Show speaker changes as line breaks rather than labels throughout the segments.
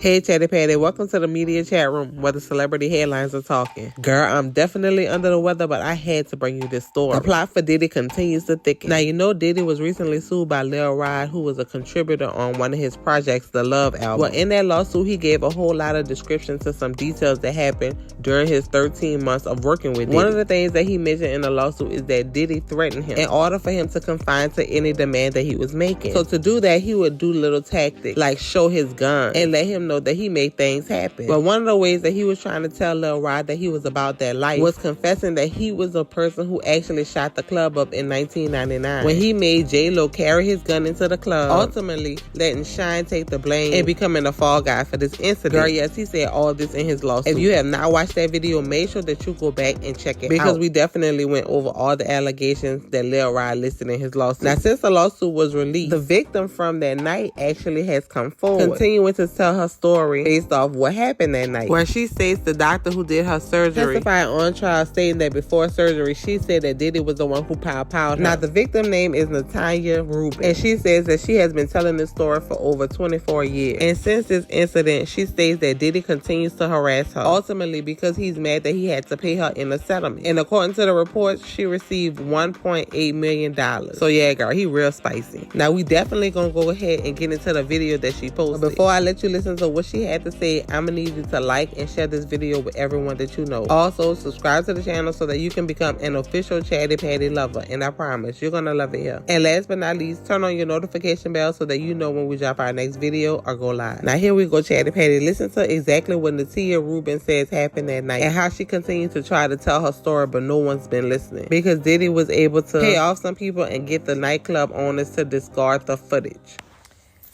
Hey Chatty Patty, welcome to the Media Chatroom where the celebrity headlines are talking. Girl, I'm definitely under the weather, but I had to bring you this story. The plot for Diddy continues to thicken. Now, you know Diddy was recently sued by Lil Rod, who was a contributor on one of his projects, the Love album. Well, in that lawsuit, he gave a whole lot of description to some details that happened during his 13 months of working with Diddy. One of the things that he mentioned in the lawsuit is that Diddy threatened him in order for him to confine to any demand that he was making. So to do that, he would do little tactics like show his gun and let him know that he made things happen. But one of the ways that he was trying to tell Lil Rod that he was about that life was confessing that he was a person who actually shot the club up in 1999 when he made J-Lo carry his gun into the club, ultimately letting Shine take the blame and becoming a fall guy for this incident. Girl, yes, he said all this in his lawsuit. If you have not watched that video, make sure that you go back and check it because we definitely went over all the allegations that Lil Rod listed in his lawsuit. Now, since the lawsuit was released, the victim from that night actually has come forward, continuing to tell her story based off what happened that night, where she states the doctor who did her surgery testified on trial stating that before surgery, she said that Diddy was the one who powed her. Now, the victim name is Natania Rueben, and she says that she has been telling this story for over 24 years. And since this incident, she states that Diddy continues to harass her, ultimately because he's mad that he had to pay her in a settlement. And according to the reports, she received $1.8 million. So yeah, girl, he real spicy. Now, we definitely gonna go ahead and get into the video that she posted. But before I let you listen to what she had to say, I'm gonna need you to like and share this video with everyone that you know. Also, subscribe to the channel so that you can become an official Chatty Patty lover, and I promise you're gonna love it here. And last but not least, turn on your notification bell so that you know when we drop our next video or go live. Now here we go, Chatty Patty. Listen to exactly what Natania Rueben says happened that night and how she continues to try to tell her story, but no one's been listening because Diddy was able to pay off some people and get the nightclub owners to discard the footage.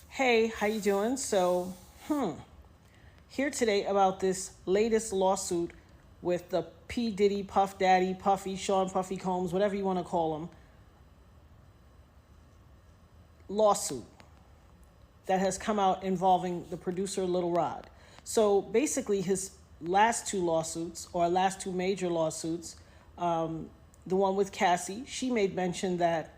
Hey, how you doing? So, here today about this latest lawsuit with the P. Diddy, Puff Daddy, Puffy, Sean Puffy Combs, whatever you want to call him, lawsuit that has come out involving the producer Lil Rod. So basically his last two lawsuits, or last two major lawsuits, the one with Cassie, she made mention that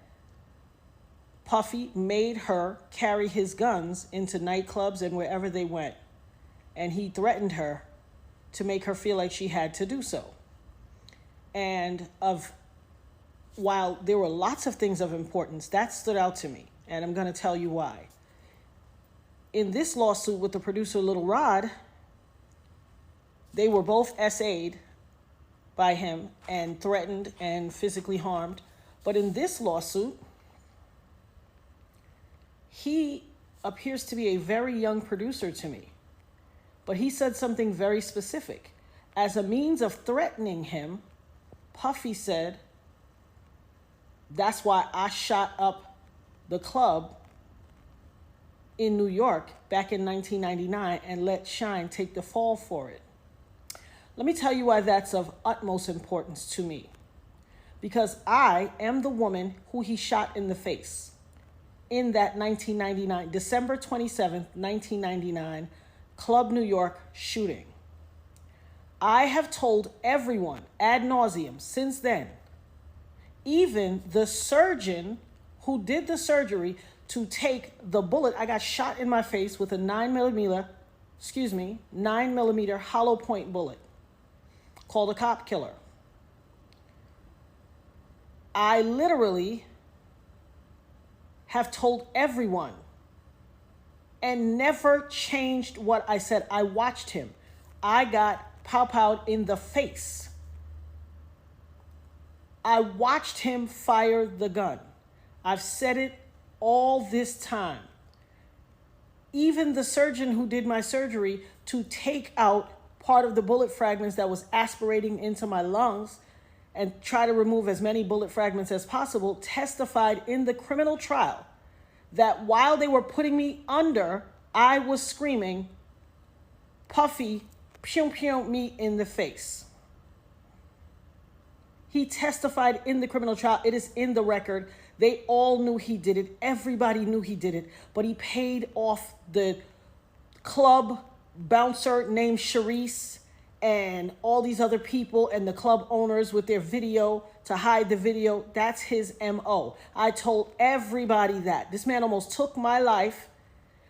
Puffy made her carry his guns into nightclubs and wherever they went. And he threatened her to make her feel like she had to do so. And while there were lots of things of importance, that stood out to me. And I'm going to tell you why. In this lawsuit with the producer Lil Rod, they were both SA'd by him and threatened and physically harmed. But in this lawsuit, he appears to be a very young producer to me. But he said something very specific. As a means of threatening him, Puffy said, that's why I shot up the club in New York back in 1999 and let Shine take the fall for it. Let me tell you why that's of utmost importance to me. Because I am the woman who he shot in the face in that 1999, December 27th, 1999, Club New York shooting. I have told everyone ad nauseum since then, even the surgeon who did the surgery, to take the bullet. I got shot in my face with a 9mm hollow point bullet called a cop killer. I literally have told everyone and never changed what I said. I watched him. I got pow-powed in the face. I watched him fire the gun. I've said it all this time. Even the surgeon who did my surgery to take out part of the bullet fragments that was aspirating into my lungs and try to remove as many bullet fragments as possible, testified in the criminal trial that while they were putting me under, I was screaming, Puffy, pew pew me in the face. He testified in the criminal trial. It is in the record. They all knew he did it. Everybody knew he did it. But he paid off the club bouncer named Charisse and all these other people and the club owners with their video to hide the video. That's his MO. I told everybody that. This man almost took my life,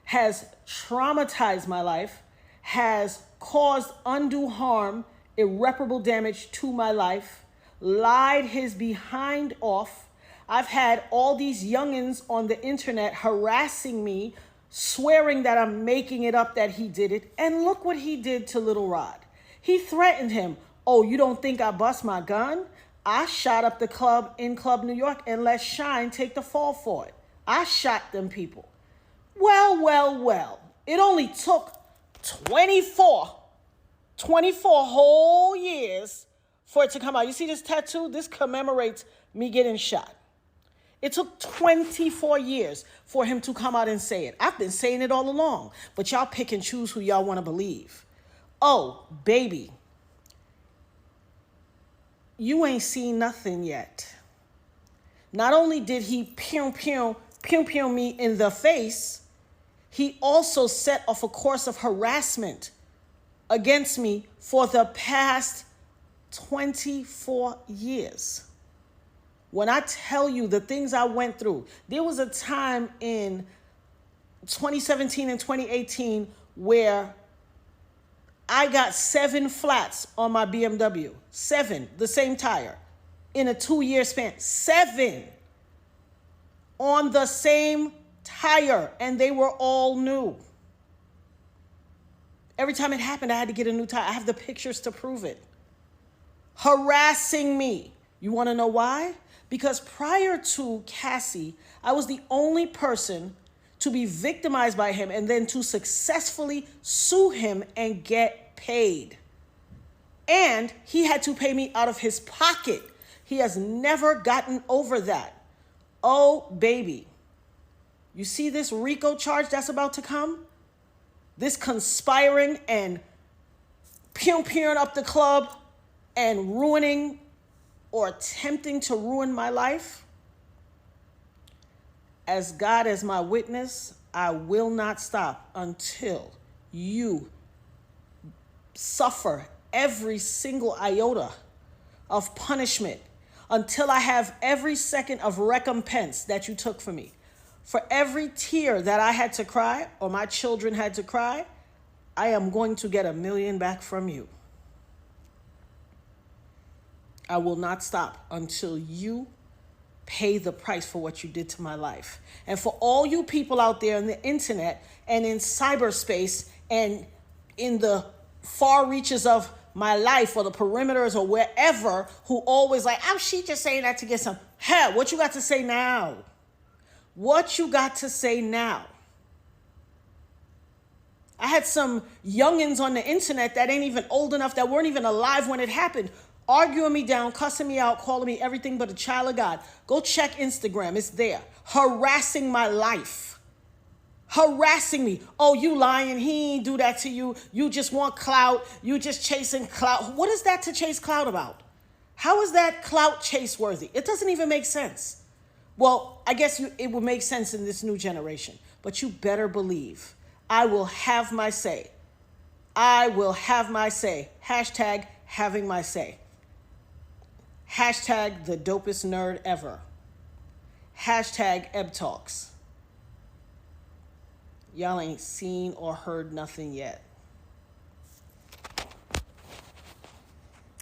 has traumatized my life. has caused undue harm, irreparable damage to my life, lied his behind off. I've had all these youngins on the internet harassing me, swearing that I'm making it up that he did it. And look what he did to Lil Rod. He threatened him. Oh, you don't think I bust my gun? I shot up the club in Club New York and let Shine take the fall for it. I shot them people. Well. It only took 24 whole years for it to come out. You see this tattoo? This commemorates me getting shot. It took 24 years for him to come out and say it. I've been saying it all along, but y'all pick and choose who y'all want to believe. Oh, baby, you ain't seen nothing yet. Not only did he pew me in the face, he also set off a course of harassment against me for the past 24 years. When I tell you the things I went through, there was a time in 2017 and 2018 where I got 7 flats on my BMW. 7, the same tire, in a 2-year span. 7 on the same tire, and they were all new. Every time it happened, I had to get a new tire. I have the pictures to prove it. Harassing me. You want to know why? Because prior to Cassie, I was the only person to be victimized by him and then to successfully sue him and get paid. And he had to pay me out of his pocket. He has never gotten over that. Oh, baby. You see this RICO charge that's about to come? This conspiring and pew-pewing up the club and ruining or attempting to ruin my life? As God as my witness, I will not stop until you suffer every single iota of punishment, until I have every second of recompense that you took from me. For every tear that I had to cry or my children had to cry, I am going to get $1 million back from you. I will not stop until you pay the price for what you did to my life. And for all you people out there on the internet and in cyberspace and in the far reaches of my life or the perimeters or wherever who always like, oh, she just saying that to get some. Hell, what you got to say now? What you got to say now? I had some youngins on the internet that ain't even old enough, that weren't even alive when it happened, arguing me down, cussing me out, calling me everything but a child of God. Go check Instagram. It's there. Harassing my life. Harassing me. Oh, you lying. He ain't do that to you. You just want clout. You just chasing clout. What is that to chase clout about? How is that clout chase worthy? It doesn't even make sense. Well, I guess it would make sense in this new generation. But you better believe I will have my say. I will have my say. Hashtag having my say. Hashtag the dopest nerd ever. Hashtag Eb Talks. Y'all ain't seen or heard nothing yet.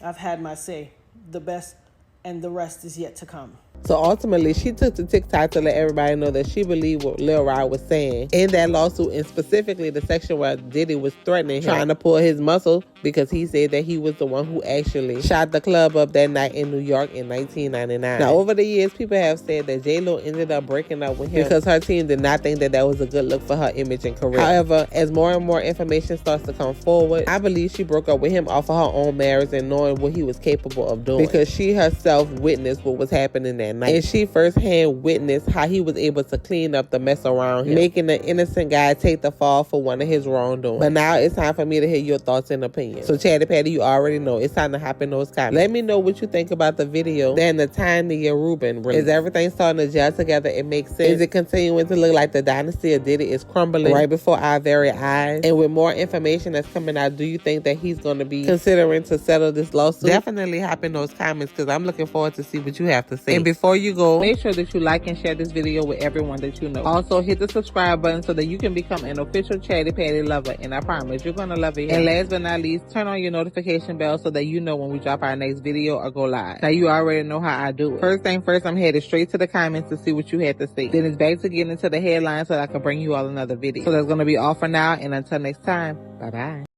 I've had my say. The best and the rest is yet to come.
So ultimately, she took to TikTok to let everybody know that she believed what Lil Rod was saying in that lawsuit, and specifically the section where Diddy was threatening him, trying to pull his muscle because he said that he was the one who actually shot the club up that night in New York in 1999. Now, over the years, people have said that J-Lo ended up breaking up with him because her team did not think that that was a good look for her image and career. However, as more and more information starts to come forward, I believe she broke up with him off of her own merits and knowing what he was capable of doing, because she herself witnessed what was happening that night. And she firsthand witnessed how he was able to clean up the mess around him, making the innocent guy take the fall for one of his wrongdoing. But now it's time for me to hear your thoughts and opinions. So Chatty Patty, you already know it's time to hop in those comments. Let me know what you think about the video that Natania Rueben released. Is everything starting to gel together? It makes sense. Is it continuing to look like the dynasty of Diddy is crumbling right before our very eyes? And with more information that's coming out, do you think that he's going to be considering to settle this lawsuit? Definitely hop in those comments, because I'm looking forward to see what you have to say. And before you go, make sure that you like and share this video with everyone that you know. Also, hit the subscribe button so that you can become an official Chatty Patty lover, and I promise you're gonna love it. And last but not least, turn on your notification bell so that you know when we drop our next video or go live. Now, you already know how I do it. First thing first, I'm headed straight to the comments to see what you had to say. Then it's back to getting into the headlines so that I can bring you all another video. So that's gonna be all for now, and until next time, bye bye.